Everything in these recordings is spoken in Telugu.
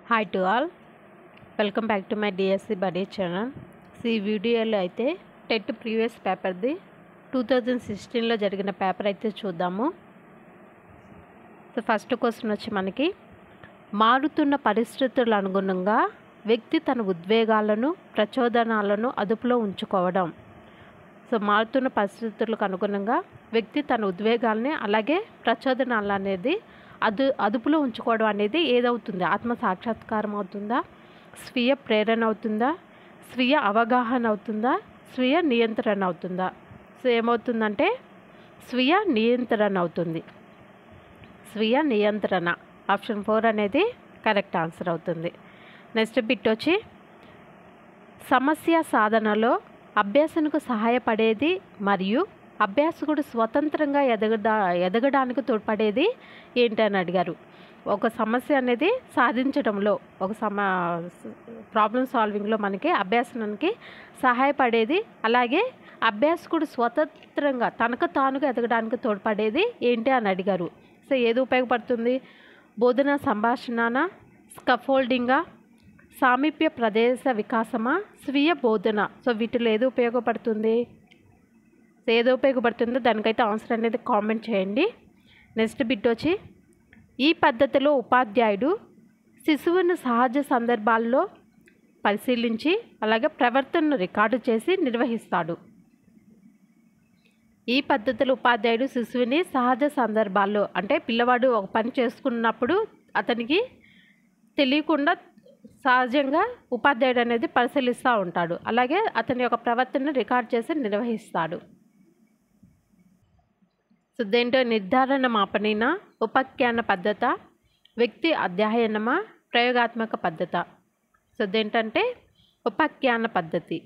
Hi to all, welcome back to my DSC buddy channel. ఈ వీడియోలో అయితే టెట్ ప్రీవియస్ పేపర్ది 2016లో జరిగిన పేపర్ అయితే చూద్దాము. సో ఫస్ట్ క్వశ్చన్ వచ్చి మనకి, మారుతున్న పరిస్థితుల అనుగుణంగా వ్యక్తి తన ఉద్వేగాలను ప్రచోదనాలను అదుపులో ఉంచుకోవడం. సో మారుతున్న పరిస్థితులకు అనుగుణంగా వ్యక్తి తన ఉద్వేగాలని అలాగే ప్రచోదనాలు అనేది అదుపులో ఉంచుకోవడం అనేది ఏదవుతుంది? ఆత్మ సాక్షాత్కారం అవుతుందా, స్వీయ ప్రేరణ అవుతుందా, స్వీయ అవగాహన అవుతుందా, స్వీయ నియంత్రణ అవుతుందా? సో ఏమవుతుందంటే స్వీయ నియంత్రణ అవుతుంది. స్వీయ నియంత్రణ, ఆప్షన్ 4 అనేది కరెక్ట్ ఆన్సర్ అవుతుంది. నెక్స్ట్ బిట్ వచ్చి, సమస్య సాధనలో అభ్యాసనకు సహాయపడేది మరియు అభ్యాసకుడు స్వతంత్రంగా ఎదగడానికి తోడ్పడేది ఏంటని అడిగారు. ఒక సమస్య అనేది సాధించడంలో, ఒక ప్రాబ్లమ్ సాల్వింగ్లో మనకి అభ్యాసనానికి సహాయపడేది, అలాగే అభ్యాసకుడు స్వతంత్రంగా తనకు తానుగా ఎదగడానికి తోడ్పడేది ఏంటి అని అడిగారు. సో ఏది ఉపయోగపడుతుంది? బోధన సంభాషణ, స్కఫోల్డింగా, సామీప్య ప్రదేశ వికాసమా, స్వీయ బోధన. సో వీటిలో ఏది ఉపయోగపడుతుంది? ఏదో ఉపయోగపడుతుందో దానికైతే ఆన్సర్ అనేది కామెంట్ చేయండి. నెక్స్ట్ బిట్ వచ్చి, ఈ పద్ధతిలో ఉపాధ్యాయుడు శిశువును సహజ సందర్భాల్లో పరిశీలించి అలాగే ప్రవర్తనను రికార్డు చేసి నిర్వహిస్తాడు. ఈ పద్ధతిలో ఉపాధ్యాయుడు శిశువుని సహజ సందర్భాల్లో, అంటే పిల్లవాడు ఒక పని చేసుకున్నప్పుడు అతనికి తెలియకుండా సహజంగా ఉపాధ్యాయుడు అనేది పరిశీలిస్తూ ఉంటాడు, అలాగే అతని యొక్క ప్రవర్తనను రికార్డ్ చేసి నిర్వహిస్తాడు. సో దేంటో నిర్ధారణ మాపనీన, ఉపాఖ్యాన పద్ధత, వ్యక్తి అధ్యయనమా, ప్రయోగాత్మక పద్ధత. సో దేంటంటే ఉపాఖ్యాన పద్ధతి.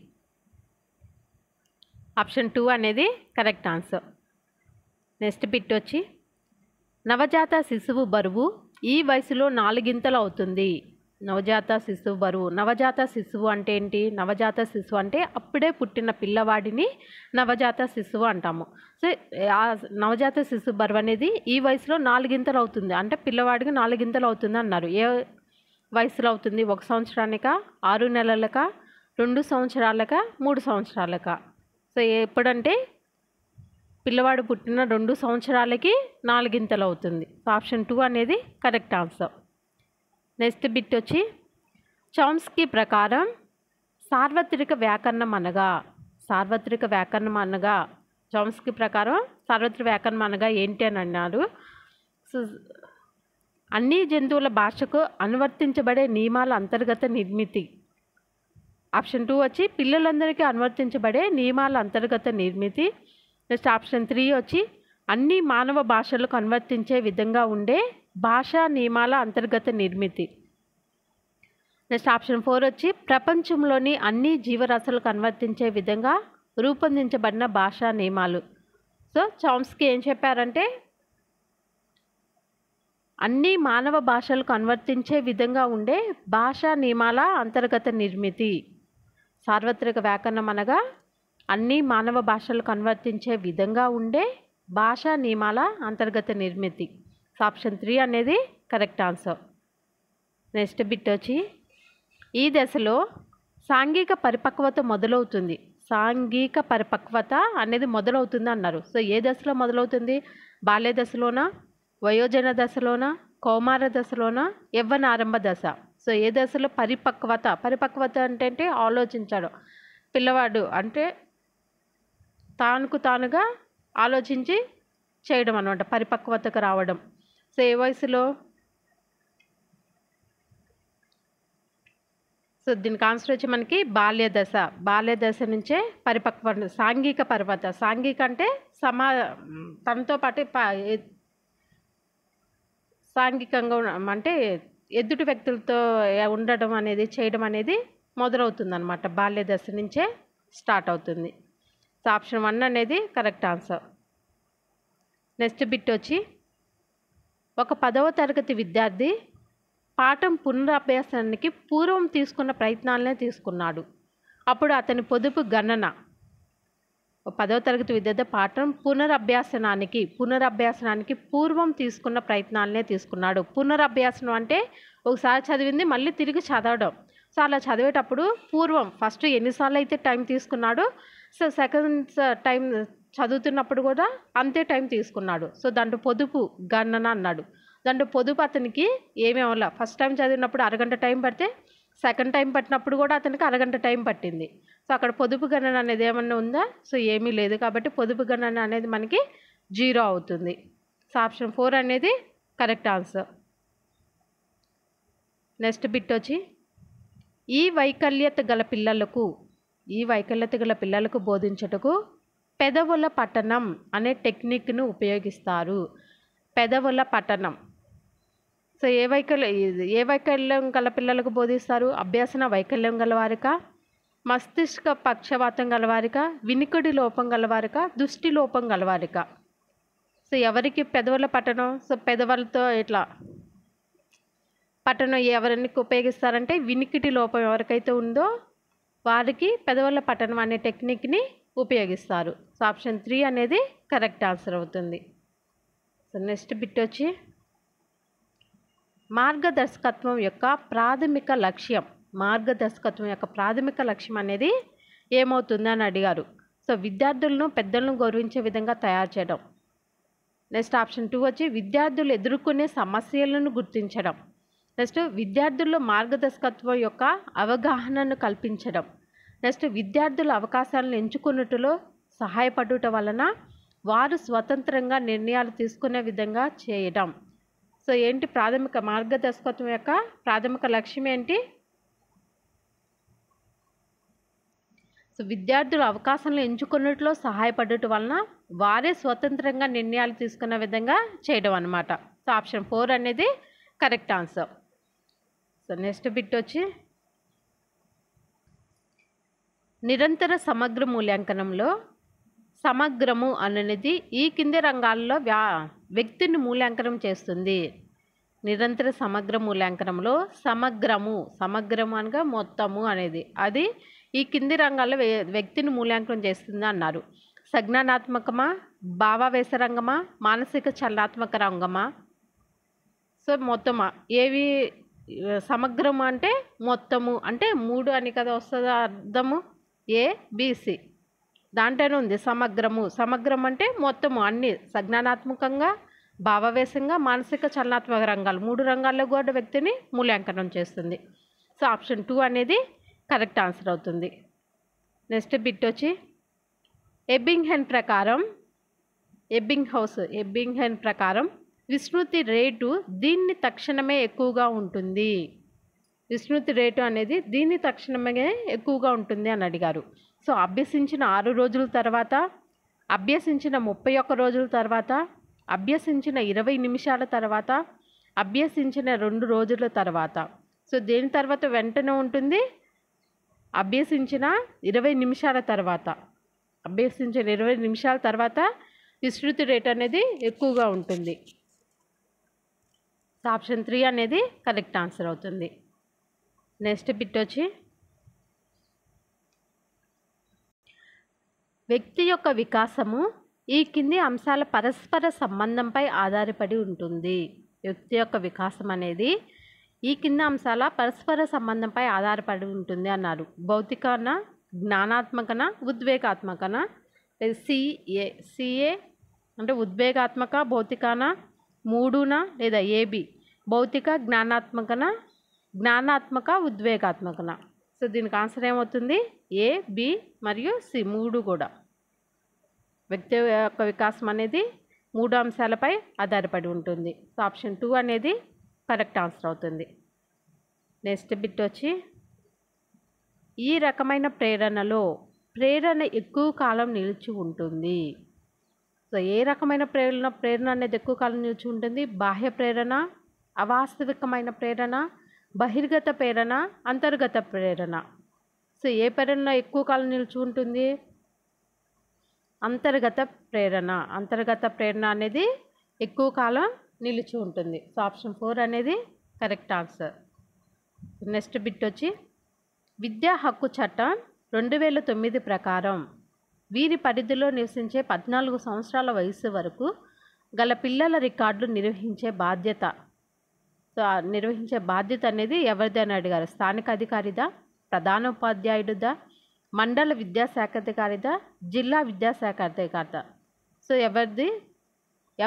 ఆప్షన్ 2 అనేది కరెక్ట్ ఆన్సర్. నెక్స్ట్ బిట్ వచ్చి, నవజాత శిశువు బరువు ఈ వయసులో 4 అవుతుంది. నవజాత శిశువు బరువు. నవజాత శిశువు అంటే ఏంటి? నవజాత శిశువు అంటే అప్పుడే పుట్టిన పిల్లవాడిని నవజాత శిశువు అంటాము. సో ఆ నవజాత శిశువు బరువు అనేది ఈ వయసులో 4 అవుతుంది, అంటే పిల్లవాడికి 4 అవుతుంది అన్నారు. ఏ వయసులో అవుతుంది? 1 సంవత్సరానికా, 6 నెలలకా, 2 సంవత్సరాలకా, 3 సంవత్సరాలకా? సో ఎప్పుడంటే పిల్లవాడు పుట్టిన 2 సంవత్సరాలకి 4 అవుతుంది. సో ఆప్షన్ 2 అనేది కరెక్ట్ ఆన్సర్. నెక్స్ట్ బిట్ వచ్చి, చామ్స్కీ ప్రకారం సార్వత్రిక వ్యాకరణం అనగా, సార్వత్రిక వ్యాకరణం అనగా చామ్స్కీ ప్రకారం సార్వత్రిక వ్యాకరణం అనగా ఏంటి అని అన్నారు. సో అన్ని జంతువుల భాషకు అనువర్తించబడే నియమాల అంతర్గత నిర్మితి. ఆప్షన్ 2 వచ్చి పిల్లలందరికీ అనువర్తించబడే నియమాల అంతర్గత నిర్మితి. నెక్స్ట్ ఆప్షన్ 3 వచ్చి అన్ని మానవ భాషలకు అనువర్తించే విధంగా ఉండే భాషా నియమాల అంతర్గత నిర్మితి. నెక్స్ట్ ఆప్షన్ 4 వచ్చి ప్రపంచంలోని అన్ని జీవరాశులకు అనువర్తించే విధంగా రూపొందించబడిన భాషా నియమాలు. సో చామ్స్కీ ఏం చెప్పారంటే అన్ని మానవ భాషలకు అనువర్తించే విధంగా ఉండే భాషా నియమాల అంతర్గత నిర్మితి. సార్వత్రిక వ్యాకరణం అనగా అన్ని మానవ భాషలకు అనువర్తించే విధంగా ఉండే భాషా నియమాల అంతర్గత నిర్మితి. సో ఆప్షన్ 3 అనేది కరెక్ట్ ఆన్సర్. నెక్స్ట్ బిట్ వచ్చి, ఈ దశలో సాంఘిక పరిపక్వత మొదలవుతుంది. సాంఘిక పరిపక్వత అనేది మొదలవుతుంది అన్నారు. సో ఏ దశలో మొదలవుతుంది? బాల్య దశలోనా, వయోజన దశలోనా, కౌమార దశలోనా, యవ్వన ఆరంభ దశ? సో ఏ దశలో పరిపక్వత అంటే ఆలోచించడం. పిల్లవాడు అంటే తానుగా ఆలోచించి చేయడం అనమాట, పరిపక్వతకు రావడం. సో ఏ వయసులో? సో దీనికి ఆన్సర్ వచ్చి మనకి బాల్య దశ నుంచే సాంఘిక పరిపక్వత. సాంఘిక అంటే తనతో పాటు సాంఘికంగా అంటే ఎదుటి వ్యక్తులతో ఉండడం అనేది, చేయడం అనేది మొదలవుతుంది అనమాట. బాల్య దశ నుంచే స్టార్ట్ అవుతుంది. సో ఆప్షన్ 1 అనేది కరెక్ట్ ఆన్సర్. నెక్స్ట్ బిట్ వచ్చి, ఒక 10వ తరగతి విద్యార్థి పాఠం పునరభ్యాసానికి పూర్వం తీసుకున్న ప్రయత్నాలనే తీసుకున్నాడు. అప్పుడు అతని పొదుపు గణన. 10వ తరగతి విద్యార్థి పాఠం పునరభ్యాసనానికి పూర్వం తీసుకున్న ప్రయత్నాలనే తీసుకున్నాడు. పునరభ్యాసనం అంటే ఒకసారి చదివింది మళ్ళీ తిరిగి చదవడం. సో అలా చదివేటప్పుడు పూర్వం ఫస్ట్ ఎన్నిసార్లు అయితే టైం తీసుకున్నాడో సో సెకండ్ టైం చదువుతున్నప్పుడు కూడా అంతే టైం తీసుకున్నాడు. సో దాంట్లో పొదుపు గణన అన్నాడు. దాంట్లో పొదుపు అతనికి ఏమీ అవ్వాల. ఫస్ట్ టైం చదివినప్పుడు అరగంట టైం పడితే సెకండ్ టైం పట్టినప్పుడు కూడా అతనికి అరగంట టైం పట్టింది. సో అక్కడ పొదుపు గణన అనేది ఏమన్నా ఉందా? సో ఏమీ లేదు. కాబట్టి పొదుపు గణన అనేది మనకి 0 అవుతుంది. సో ఆప్షన్ 4 అనేది కరెక్ట్ ఆన్సర్. నెక్స్ట్ బిట్ వచ్చి ఈ వైకల్యత గల పిల్లలకు బోధించుటకు పెదవుల పఠనం అనే టెక్నిక్ను ఉపయోగిస్తారు. పెదవుల పఠనం. సో ఏ వైకల్యం గల పిల్లలకు బోధిస్తారు? అభ్యసన వైకల్యం గలవారికా, మస్తిష్క పక్షవాతం గలవారికా, వినికిడి లోపం గలవారికా, దృష్టి లోపం గలవారికా? సో ఎవరికి పెదవుల పఠనం? సో పెదవులతో ఇట్లా పఠనం ఎవరికి ఉపయోగిస్తారంటే వినికిడి లోపం ఎవరికైతే ఉందో వారికి పెదవుల పఠనం అనే టెక్నిక్ని ఉపయోగిస్తారు. సో ఆప్షన్ 3 అనేది కరెక్ట్ ఆన్సర్ అవుతుంది. సో నెక్స్ట్ బిట్ వచ్చి మార్గదర్శకత్వం యొక్క ప్రాథమిక లక్ష్యం అనేది ఏమవుతుంది అని అడిగారు. సో విద్యార్థులను పెద్దలను గౌరవించే విధంగా తయారు చేయడం. నెక్స్ట్ ఆప్షన్ 2 వచ్చి విద్యార్థులు ఎదుర్కొనే సమస్యలను గుర్తించడం. నెక్స్ట్ విద్యార్థుల్లో మార్గదర్శకత్వం యొక్క అవగాహనను కల్పించడం. నెక్స్ట్ విద్యార్థుల అవకాశాలను ఎంచుకున్నట్టులో సహాయపడుట వలన వారు స్వతంత్రంగా నిర్ణయాలు తీసుకునే విధంగా చేయడం. సో ఏంటి మార్గదర్శకత్వం యొక్క ప్రాథమిక లక్ష్యం ఏంటి? సో విద్యార్థుల అవకాశాలను ఎంచుకున్నట్లో సహాయపడుట వలన వారే స్వతంత్రంగా నిర్ణయాలు తీసుకునే విధంగా చేయడం అన్నమాట. సో ఆప్షన్ 4 అనేది correct answer. So next bit వచ్చి నిరంతర సమగ్ర మూల్యాంకనంలో సమగ్రము అనేది ఈ కింది రంగాల్లో వ్యక్తిని మూల్యాంకనం చేస్తుంది. నిరంతర సమగ్ర మూల్యాంకనంలో సమగ్రము అనగా మొత్తము అనేది అది ఈ కింది రంగాల్లో వ్యక్తిని మూల్యాంకనం చేస్తుంది అన్నారు. సజ్ఞానాత్మకమా, భావావేశ రంగమా, మానసిక చలనాత్మక రంగమా? సో మొత్తమా? ఏవి సమగ్రము అంటే మొత్తము అంటే 3 అని కదా వస్తుంది అర్థము. ABC దాంట్లోనే ఉంది సమగ్రం అంటే మొత్తము అన్ని సజ్ఞానాత్మకంగా, భావవేశంగా, మానసిక చలనాత్మక రంగాలు 3 రంగాల్లో కూడా వ్యక్తిని మూల్యాంకనం చేస్తుంది. సో ఆప్షన్ 2 అనేది కరెక్ట్ ఆన్సర్ అవుతుంది. నెక్స్ట్ బిట్ వచ్చి ఎబ్బింగ్హెన్ ప్రకారం విస్మృతి రేటు దీన్ని తక్షణమే ఎక్కువగా ఉంటుంది. విస్మృతి రేటు అనేది దీన్ని తక్షణమే ఎక్కువగా ఉంటుంది అని అడిగారు. సో అభ్యసించిన 6 రోజుల తర్వాత, అభ్యసించిన 31 రోజుల తర్వాత, అభ్యసించిన 20 నిమిషాల తర్వాత, అభ్యసించిన 2 రోజుల తర్వాత. సో దేని తర్వాత వెంటనే ఉంటుంది? అభ్యసించిన 20 నిమిషాల తర్వాత. అభ్యసించిన 20 నిమిషాల తర్వాత విస్మృతి రేట్ అనేది ఎక్కువగా ఉంటుంది. సో ఆప్షన్ 3 అనేది కరెక్ట్ ఆన్సర్ అవుతుంది. నెక్స్ట్ బిట్ వచ్చి వ్యక్తి యొక్క వికాసము ఈ కింది అంశాల పరస్పర సంబంధంపై ఆధారపడి ఉంటుంది. వ్యక్తి యొక్క వికాసం అనేది ఈ కింది అంశాల పరస్పర సంబంధంపై ఆధారపడి ఉంటుంది అన్నారు. భౌతికన, జ్ఞానాత్మకన, ఉద్వేగాత్మకన? సిఏ అంటే ఉద్వేగాత్మక, భౌతికన, 3నా లేదా AB భౌతిక, జ్ఞానాత్మక, ఉద్వేగాత్మకన? సో దీనికి ఆన్సర్ ఏమవుతుంది? A, B మరియు C 3 కూడా. వ్యక్తి యొక్క వికాసం అనేది 3 అంశాలపై ఆధారపడి ఉంటుంది. సో ఆప్షన్ 2 అనేది కరెక్ట్ ఆన్సర్ అవుతుంది. నెక్స్ట్ బిట్ వచ్చి ఈ రకమైన ప్రేరణ ఎక్కువ కాలం నిలిచి ఉంటుంది. సో ఏ రకమైన ప్రేరణ అనేది ఎక్కువ కాలం నిలిచి ఉంటుంది? బాహ్య ప్రేరణ, అవాస్తవికమైన ప్రేరణ, బహిర్గత ప్రేరణ, అంతర్గత ప్రేరణ? సో ఏ ప్రేరణ ఎక్కువ కాలం నిలిచి ఉంటుంది? అంతర్గత ప్రేరణ అనేది ఎక్కువ కాలం నిలిచి ఉంటుంది. సో ఆప్షన్ 4 అనేది కరెక్ట్ ఆన్సర్. నెక్స్ట్ బిట్ వచ్చి విద్యా హక్కు చట్టం 2009 ప్రకారం వీరి పరిధిలో నివసించే 14 సంవత్సరాల వయసు వరకు గల పిల్లల రికార్డులు నిర్వహించే బాధ్యత అనేది ఎవరిది అని అడిగారు. స్థానిక అధికారిదా, ప్రధానోపాధ్యాయుడిదా, మండల విద్యాశాఖ అధికారిదా, జిల్లా విద్యాశాఖ అధికారిదా? సో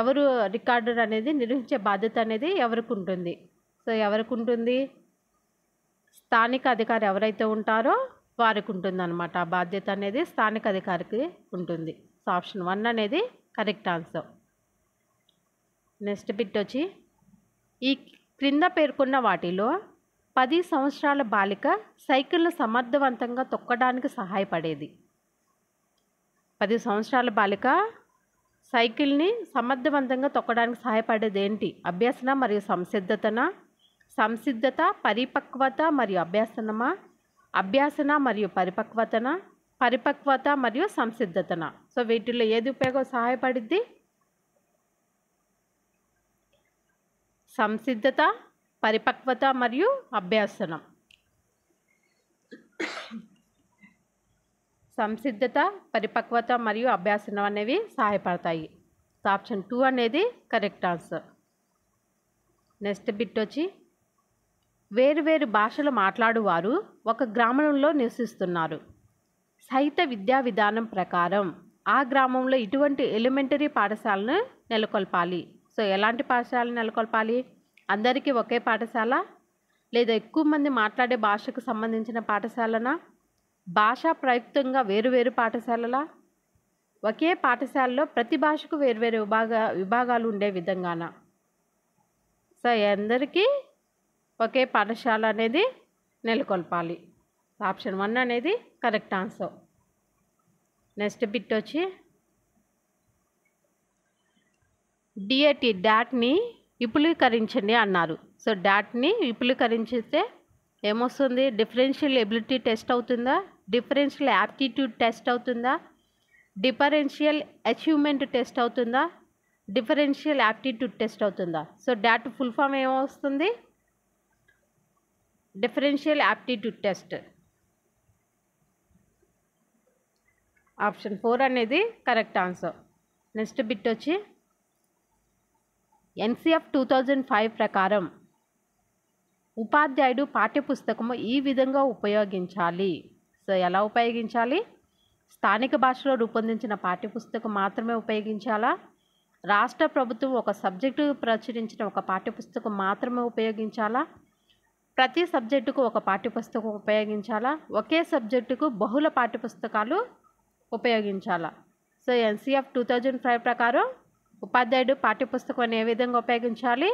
ఎవరు రికార్డు అనేది నిర్వహించే బాధ్యత అనేది ఎవరికి ఉంటుంది? సో ఎవరికి ఉంటుంది? స్థానిక అధికారి ఎవరైతే ఉంటారో వారికి ఉంటుంది అన్నమాట. ఆ బాధ్యత అనేది స్థానిక అధికారికి ఉంటుంది. సో ఆప్షన్ 1 అనేది కరెక్ట్ ఆన్సర్. నెక్స్ట్ బిట్ వచ్చి, ఈ క్రింద పేర్కొన్న వాటిలో 10 సంవత్సరాల బాలిక సైకిల్ను సమర్థవంతంగా తొక్కడానికి సహాయపడేది. 10 సంవత్సరాల బాలిక సైకిల్ని సమర్థవంతంగా తొక్కడానికి సహాయపడేది ఏంటి? అభ్యసన మరియు సంసిద్ధత, పరిపక్వత మరియు అభ్యాసనమా, అభ్యాసన మరియు పరిపక్వత మరియు సంసిద్ధతన? సో వీటిల్లో ఏది సహాయపడిద్ది? సంసిద్ధత, పరిపక్వత మరియు అభ్యాసనం. సంసిద్ధత, పరిపక్వత మరియు అభ్యాసనం అనేవి సహాయపడతాయి. ఆప్షన్ 2 అనేది కరెక్ట్ ఆన్సర్. నెక్స్ట్ బిట్ వచ్చి, వేరువేరు భాషలు మాట్లాడువారు ఒక గ్రామంలో నివసిస్తున్నారు. సహిత విద్యా విధానం ప్రకారం ఆ గ్రామంలో ఇటువంటి ఎలిమెంటరీ పాఠశాలను నెలకొల్పాలి. సో ఎలాంటి పాఠశాలను నెలకొల్పాలి? అందరికీ ఒకే పాఠశాల, లేదా ఎక్కువ మంది మాట్లాడే భాషకు సంబంధించిన పాఠశాలనా, భాషా ప్రయుక్తంగా వేరువేరు పాఠశాలలా, ఒకే పాఠశాలలో ప్రతి భాషకు వేరువేరు విభాగాలు ఉండే విధంగానా? సో అందరికీ ఒకే పాఠశాల అనేది నెలకొల్పాలి. ఆప్షన్ 1 అనేది కరెక్ట్ ఆన్సర్. నెక్స్ట్ బిట్ వచ్చి, డాట్ని విపులీకరించండి అన్నారు. సో డాట్ని విపులీకరించితే ఏమొస్తుంది? డిఫరెన్షియల్ ఎబిలిటీ టెస్ట్ అవుతుందా, డిఫరెన్షియల్ యాప్టిట్యూడ్ టెస్ట్ అవుతుందా, డిఫరెన్షియల్ అచీవ్మెంట్ టెస్ట్ అవుతుందా, డిఫరెన్షియల్ యాప్టిట్యూడ్ టెస్ట్ అవుతుందా? సో డాట్ ఫుల్ ఫామ్ ఏమొస్తుంది? Differential aptitude test. ఆప్షన్ 4 అనేది కరెక్ట్ ఆన్సర్. నెక్స్ట్ బిట్ వచ్చి, NCF 2005 ప్రకారం ఉపాధ్యాయుడు పాఠ్యపుస్తకము ఈ విధంగా ఉపయోగించాలి. సో ఎలా ఉపయోగించాలి? స్థానిక భాషలో రూపొందించిన పాఠ్యపుస్తకం మాత్రమే ఉపయోగించాలా, రాష్ట్ర ప్రభుత్వం ఒక సబ్జెక్టు ప్రచురించిన ఒక పాఠ్యపుస్తకం మాత్రమే ఉపయోగించాలా, ప్రతి సబ్జెక్టుకు ఒక పాఠ్యపుస్తకం ఉపయోగించాలా, ఒకే సబ్జెక్టుకు బహుళ పాఠ్యపుస్తకాలు ఉపయోగించాలా? సో NCF 2005 ప్రకారం ఉపాధ్యాయుడు పాఠ్యపుస్తకం ఏ విధంగా ఉపయోగించాలి?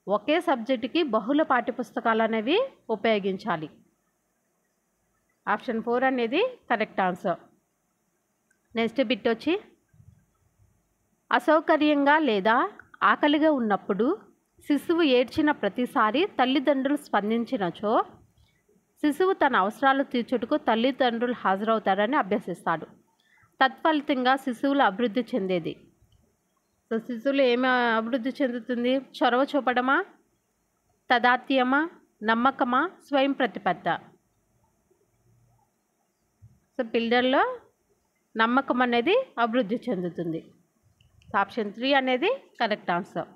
ఒకే సబ్జెక్టుకి బహుళ పాఠ్యపుస్తకాలు అనేవి ఉపయోగించాలి. ఆప్షన్ 4 అనేది కరెక్ట్ ఆన్సర్. నెక్స్ట్ బిట్ వచ్చి, అసౌకర్యంగా లేదా ఆకలిగా ఉన్నప్పుడు శిశువు ఏడ్చిన ప్రతిసారి తల్లిదండ్రులు స్పందించినచో శిశువు తన అవసరాలు తీర్చుటకు తల్లిదండ్రులు హాజరవుతారని అభ్యసిస్తాడు. తత్ఫలితంగా శిశువులు అభివృద్ధి చెందేది. సో శిశువులు ఏమి అభివృద్ధి చెందుతుంది? చొరవ చూపడమా, తదాత్మ్యమా, నమ్మకమా, స్వయం ప్రతిపత్త? సో పిల్లల్లో నమ్మకం అనేది అభివృద్ధి చెందుతుంది. ఆప్షన్ 3 అనేది కరెక్ట్ ఆన్సర్.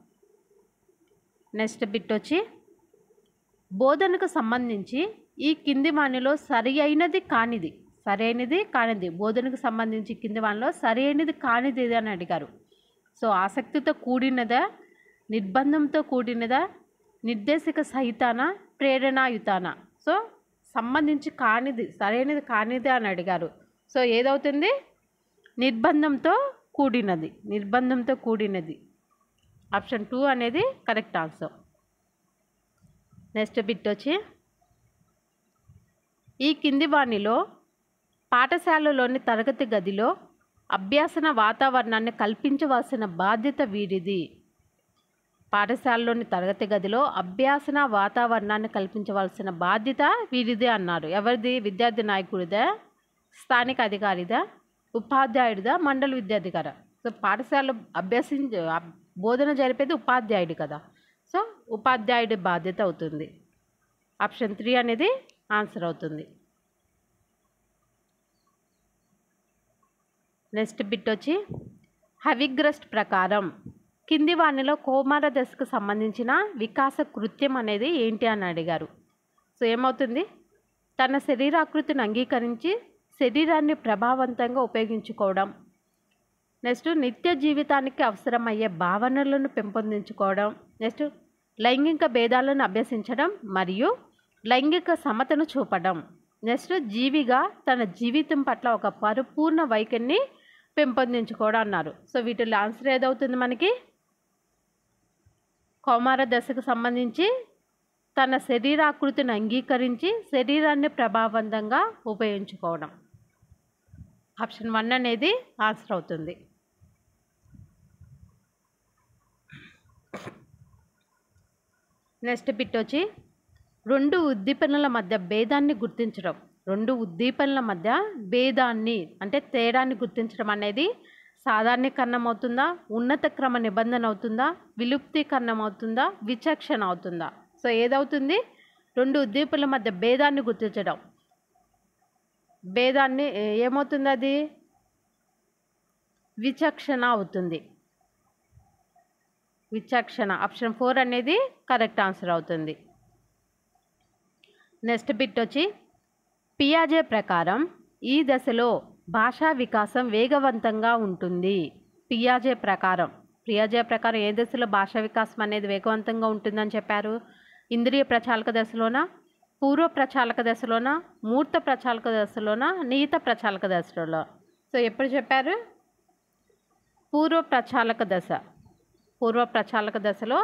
నెక్స్ట్ బిట్ వచ్చి, బోధనకు సంబంధించి ఈ కింది వానిలో సరైనది కానిది బోధనకు సంబంధించి కింది వానిలో సరైనది కానిది ఏది అని అడిగారు. సో ఆసక్తితో కూడినదా, నిర్బంధంతో కూడినదా, నిర్దేశక సహితానా, ప్రేరణాయుతానా? సో సంబంధించి కానిది, సరైనది కానిది అని అడిగారు. సో ఏదవుతుంది? నిర్బంధంతో కూడినది. ఆప్షన్ 2 అనేది కరెక్ట్ ఆన్సర్. నెక్స్ట్ బిట్ వచ్చి, ఈ కింది వానిలో పాఠశాలలోని తరగతి గదిలో అభ్యాసన వాతావరణాన్ని కల్పించవలసిన బాధ్యత వీరిది. పాఠశాలలోని తరగతి గదిలో అభ్యాసన వాతావరణాన్ని కల్పించవలసిన బాధ్యత వీరిది అన్నారు. ఎవరిది? విద్యార్థి నాయకుడిదా, స్థానిక అధికారిదా, ఉపాధ్యాయుడిదా, మండల విద్యాధికారా? సో పాఠశాలలో బోధన జరిపేది ఉపాధ్యాయుడు కదా. సో ఉపాధ్యాయుడి బాధ్యత అవుతుంది. ఆప్షన్ 3 అనేది ఆన్సర్ అవుతుంది. నెక్స్ట్ బిట్ వచ్చి హవిగ్రస్ట్ ప్రకారం కింది వానిలో కౌమార దశకు సంబంధించిన వికాస కృత్యం అనేది ఏంటి అని అడిగారు. సో ఏమవుతుంది, తన శరీరాకృతిని అంగీకరించి శరీరాన్ని ప్రభావవంతంగా ఉపయోగించుకోవడం, నెక్స్ట్ నిత్య జీవితానికి అవసరమయ్యే భావనలను పెంపొందించుకోవడం, నెక్స్ట్ లైంగిక భేదాలను అభ్యసించడం మరియు లైంగిక సమతను చూపడం, నెక్స్ట్ జీవిగా తన జీవితం పట్ల ఒక పరిపూర్ణ వైఖరిని పెంపొందించుకోవడం అన్నారు. సో వీటిలో ఆన్సర్ ఏదవుతుంది మనకి, కౌమార దశకు సంబంధించి తన శరీరాకృతిని అంగీకరించి శరీరాన్ని ప్రభావవంతంగా ఉపయోగించుకోవడం. ఆప్షన్ 1 అనేది ఆన్సర్ అవుతుంది. నెక్స్ట్ బిట్ వచ్చి రెండు ఉద్దీపనల మధ్య భేదాన్ని గుర్తించడం. రెండు ఉద్దీపనల మధ్య భేదాన్ని అంటే తేడాన్ని గుర్తించడం అనేది సాధారణీకరణం అవుతుందా, ఉన్నత క్రమ నిబంధన అవుతుందా, విలుప్తీకరణం అవుతుందా, విచక్షణ అవుతుందా? సో ఏదవుతుంది, రెండు ఉద్దీపనల మధ్య భేదాన్ని గుర్తించడం. భేదాన్ని ఏమవుతుంది, అది విచక్షణ అవుతుంది. విచక్షణ ఆప్షన్ 4 అనేది కరెక్ట్ ఆన్సర్ అవుతుంది. నెక్స్ట్ బిట్ వచ్చి పియాజే ప్రకారం ఈ దశలో భాషా వికాసం వేగవంతంగా ఉంటుంది. పియాజే ప్రకారం ఏ దశలో భాషా వికాసం అనేది వేగవంతంగా ఉంటుందని చెప్పారు? ఇంద్రియ ప్రచాలక దశలోనా, పూర్వ ప్రచాలక దశలోనా, మూర్త ప్రచాలక దశలోనా, నిహిత ప్రచాలక దశలో? సో ఎప్పుడు చెప్పారు? పూర్వ ప్రచాలక దశలో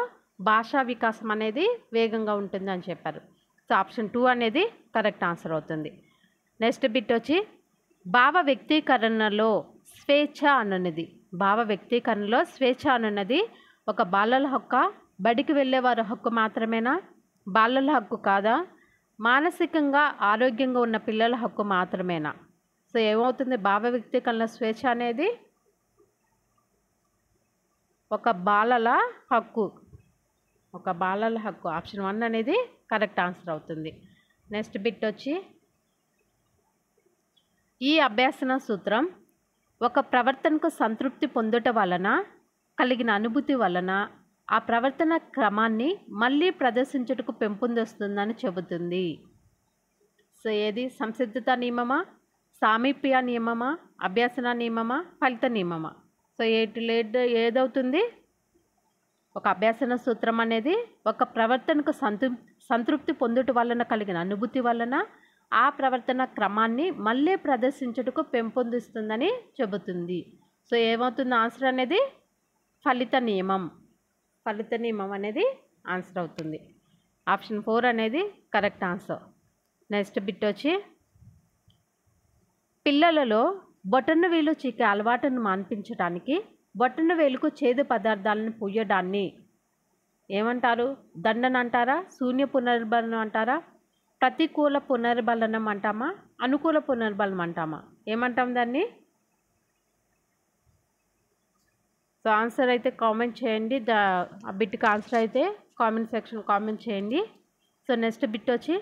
భాషా వికాసం అనేది వేగంగా ఉంటుందని చెప్పారు. సో ఆప్షన్ 2 అనేది కరెక్ట్ ఆన్సర్ అవుతుంది. నెక్స్ట్ బిట్ వచ్చి భావ వ్యక్తీకరణలో స్వేచ్ఛ అనున్నది ఒక బాలల హక్కు, బడికి వెళ్ళేవారు హక్కు మాత్రమేనా, బాలల హక్కు కాదా, మానసికంగా ఆరోగ్యంగా ఉన్న పిల్లల హక్కు మాత్రమేనా? సో ఏమవుతుంది, భావ వ్యక్తీకరణ స్వేచ్ఛ అనేది ఒక బాలల హక్కు. ఆప్షన్ 1 అనేది కరెక్ట్ ఆన్సర్ అవుతుంది. నెక్స్ట్ బిట్ వచ్చి ఈ అభ్యాసన సూత్రం ఒక ప్రవర్తనకు సంతృప్తి పొందుట వలన కలిగిన అనుభూతి వలన ఆ ప్రవర్తన క్రమాన్ని మళ్ళీ ప్రదర్శించుటకు పెంపొందిస్తుందని చెబుతుంది. సో ఏది, సంసిద్ధత నియమమా, సామీప్య నియమమా, అభ్యాసన నియమమా, ఫలిత నియమమా? సో ఏదవుతుంది, ఒక అభ్యాసన సూత్రం అనేది ఒక ప్రవర్తనకు సంతృప్తి పొందుట వలన కలిగిన అనుభూతి వలన ఆ ప్రవర్తన క్రమాన్ని మళ్ళీ ప్రదర్శించుటకు పెంపొందిస్తుందని చెబుతుంది. సో ఏమవుతుంది ఆన్సర్ అనేది, ఫలిత నియమం అనేది ఆన్సర్ అవుతుంది. ఆప్షన్ 4 అనేది కరెక్ట్ ఆన్సర్. నెక్స్ట్ బిట్ వచ్చి పిల్లలలో బొటన వేలు చీకే అలవాటును మాన్పించడానికి బొటన వేలుకు చేదు పదార్థాలను పూయడాన్ని ఏమంటారు? దండన అంటారా, శూన్య పునర్బలనం అంటారా, ప్రతికూల పునర్బలనం అంటామా, అనుకూల పునర్బలనం అంటామా? ఏమంటాం దాన్ని? సో ఆన్సర్ అయితే కామెంట్ చేయండి. ఆ బిట్కి ఆన్సర్ అయితే కామెంట్ సెక్షన్ కామెంట్ చేయండి. సో నెక్స్ట్ బిట్ వచ్చి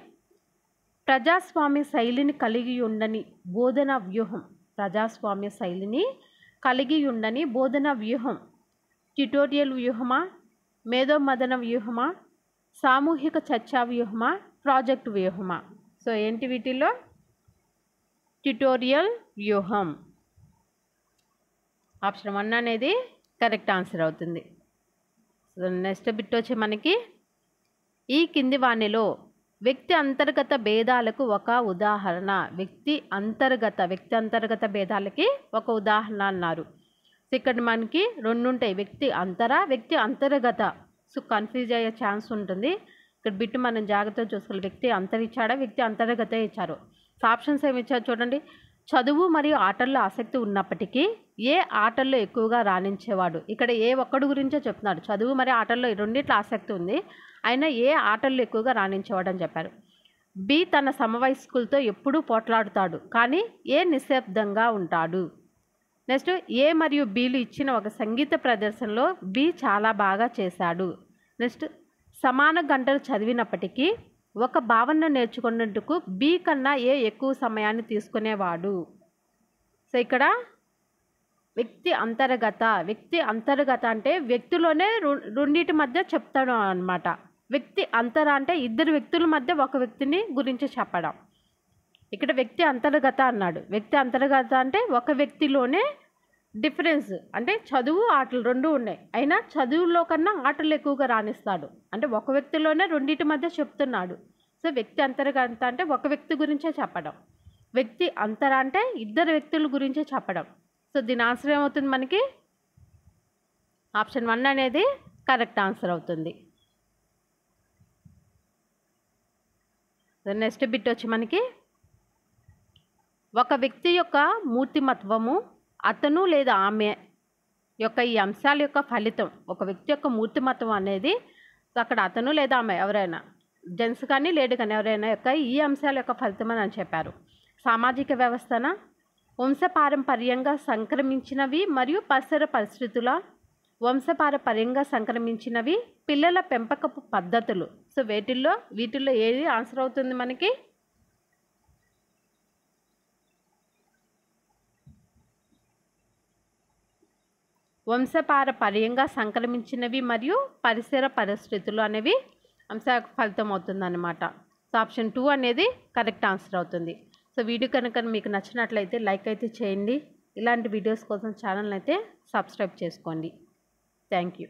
ప్రజాస్వామ్య శైలిని కలిగి ఉండని బోధనా వ్యూహం ట్యుటోరియల్ వ్యూహమా, మేధోమథన వ్యూహమా, సామూహిక చర్చా వ్యూహమా, ప్రాజెక్ట్ వ్యూహమా? సో ఏంటి వీటిలో? ట్యుటోరియల్ వ్యూహం. ఆప్షన్ 1 అనేది కరెక్ట్ ఆన్సర్ అవుతుంది. సో నెక్స్ట్ బిట్ వచ్చి మనకి ఈ కింది వానిలో వ్యక్తి అంతర్గత భేదాలకు ఒక ఉదాహరణ. వ్యక్తి అంతర్గత భేదాలకి ఒక ఉదాహరణ అన్నారు. సో ఇక్కడ మనకి 2 ఉంటాయి, వ్యక్తి అంతర్గత. సో కన్ఫ్యూజ్ అయ్యే ఛాన్స్ ఉంటుంది. ఇక్కడ బిట్ మనం జాగ్రత్తగా చూసుకోవాలి. వ్యక్తి అంతరిచ్చాడా, వ్యక్తి అంతర్గత ఇచ్చారు. సో ఆప్షన్స్ ఏమి ఇచ్చారు చూడండి. చదువు మరియు ఆటల్లో ఆసక్తి ఉన్నప్పటికీ ఏ ఆటల్లో ఎక్కువగా రాణించేవాడు? ఇక్కడ ఏ ఒక్కడు గురించో చెప్తున్నాడు. చదువు మరియు ఆటల్లో రెండిట్లో ఆసక్తి ఉంది, అయినా ఏ ఆటల్లో ఎక్కువగా రాణించేవాడు అని చెప్పారు. బి తన సమవయస్కులతో ఎప్పుడూ పోట్లాడుతాడు కానీ ఏ నిశ్శబ్దంగా ఉంటాడు. నెక్స్ట్ ఏ మరియు బిలు ఇచ్చిన ఒక సంగీత ప్రదర్శనలో బి చాలా బాగా చేశాడు. నెక్స్ట్ సమాన గంటలు చదివినప్పటికీ ఒక భావనను నేర్చుకునేందుకు బి కన్నా ఏ ఎక్కువ సమయాన్ని తీసుకునేవాడు. సో ఇక్కడ వ్యక్తి అంతర్గత అంటే వ్యక్తిలోనే రెండింటి మధ్య చెప్తాడు అన్నమాట. వ్యక్తి అంతర అంటే ఇద్దరు వ్యక్తుల మధ్య ఒక వ్యక్తిని గురించి చెప్పడం. ఇక్కడ వ్యక్తి అంతర్గత అన్నాడు. వ్యక్తి అంతర్గత అంటే ఒక వ్యక్తిలోనే డిఫరెన్స్ అంటే చదువు ఆటలు రెండు ఉన్నాయి. అయినా చదువులో కన్నా ఆటలు ఎక్కువగా రాణిస్తాడు. అంటే ఒక వ్యక్తిలోనే రెండింటి మధ్య చెప్తున్నాడు. సో వ్యక్తి అంతర్గత అంటే ఒక వ్యక్తి గురించే చెప్పడం. వ్యక్తి అంతర అంటే ఇద్దరు వ్యక్తుల గురించే చెప్పడం. సో దీని ఆన్సర్ ఏమవుతుంది మనకి? ఆప్షన్ 1 అనేది కరెక్ట్ ఆన్సర్ అవుతుంది. నెక్స్ట్ బిట్ వచ్చి మనకి ఒక వ్యక్తి యొక్క మూర్తిమత్వము అతను లేదా ఆమె యొక్క ఈ అంశాల యొక్క ఫలితం. ఒక వ్యక్తి యొక్క మూర్తిమత్వం అనేది అక్కడ అతను లేదా ఆమె ఎవరైనా జెంట్స్ కానీ లేడీ కానీ ఎవరైనా యొక్క ఈ అంశాల యొక్క ఫలితం అని చెప్పారు. సామాజిక వ్యవస్థన, వంశపారంపర్యంగా సంక్రమించినవి మరియు పరిసర పరిస్థితుల, వంశపారంపర్యంగా సంక్రమించినవి, పిల్లల పెంపకపు పద్ధతులు. సో వీటిల్లో ఏది ఆన్సర్ అవుతుంది మనకి? వంశపారంపర్యంగా సంక్రమించినవి మరియు పరిసర పరిస్థితులు అనేవి అంశ ఫలితం అవుతుందన్నమాట. సో ఆప్షన్ 2 అనేది కరెక్ట్ ఆన్సర్ అవుతుంది. సో వీడియో కనుక మీకు నచ్చినట్లయితే లైక్ అయితే చేయండి. ఇలాంటి వీడియోస్ కోసం ఛానల్ అయితే సబ్స్క్రైబ్ చేసుకోండి. Thank you.